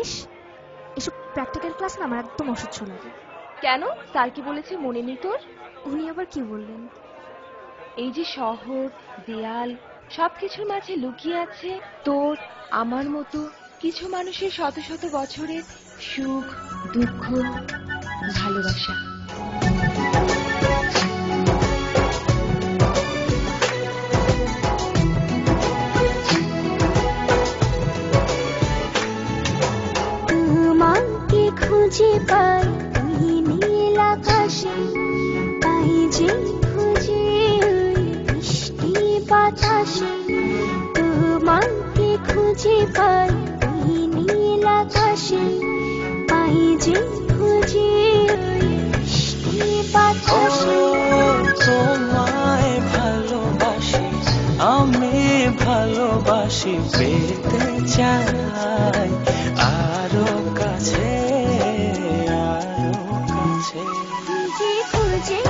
ইস, এসব practical class না আমার একদম অসহ্য লাগে। কেন, স্যার কি বলেছে মনে নেই তোর? উনি আবার কি বললেন? এই যে শহর, দেয়াল, সবকিছুর মাঝে লুকিয়ে আছে তোর আমার মতো কিছু মানুষের শত শত বছরের সুখ, দুঃখ, ভালোবাসা। তোমাকে খুঁজে পাই ওই নীল আকাশে, পাই যে খুঁজে ওই বৃষ্টি বাতাসে। তোমাকে খুঁজে পাই ওই নীল আকাশে, পাই যে খুঁজে ওই বৃষ্টি বাতাসে। তোমায় ভালোবাসি, আমি ভালোবাসি, পেতে চাই আরো কাছে, আরো কাছে। খুঁজে খুঁজে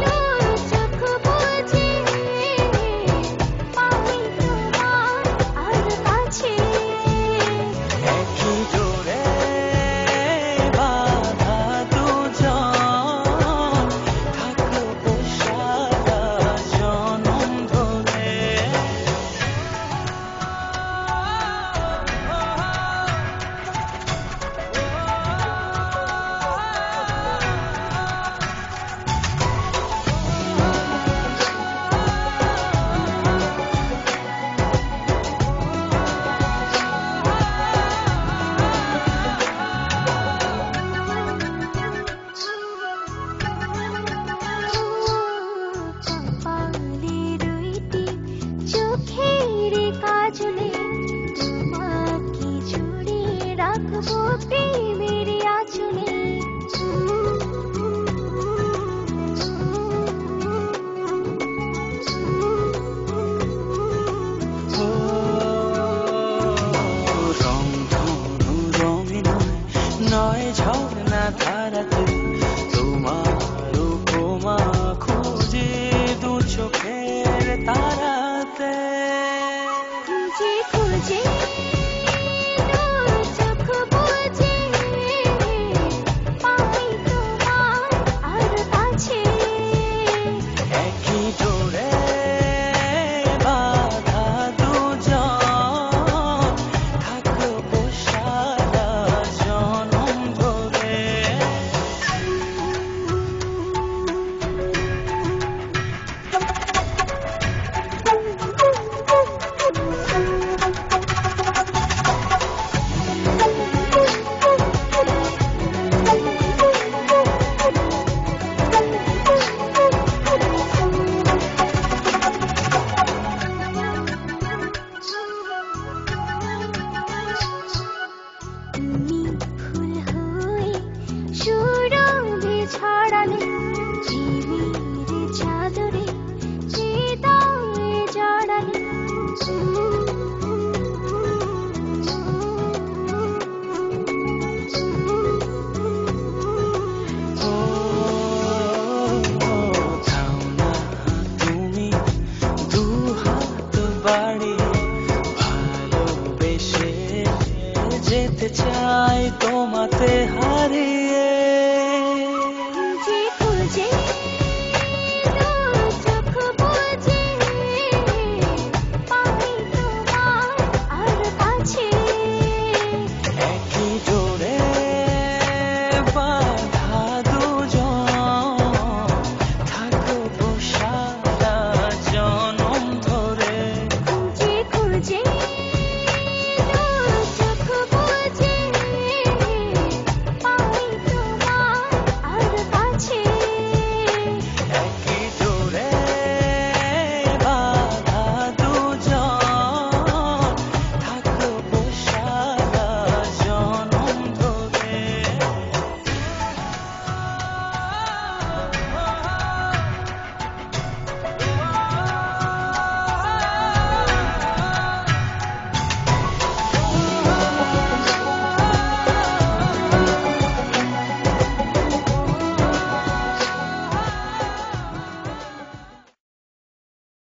তোর চোখ বুজে, পাই তোমার আর কাছে। একই জোরে বাঁধা দুজন, থাকবো সারা জনম ধরে। কপালে দুইটি চোখের কাজলে, তোমাকে জুড়ে রাখবো প্রেমের আঁচলে। রং ধনু রঙে নয়, নয় ঝর্ণা ধারাতে, তোমার উপমা খুঁজে দু চোখের তারাতে। খুঁজে খুঁজে তোর চোখ বুজে, পাই তোমার আর কাছে। একই জোরে বাঁধা দুজন, থাকবো সারা জনম ধরে। তুমি ফুল হয়ে সুরভি ছড়ালে, ঝিমির চাদরে হৃদয়ে জড়ালে।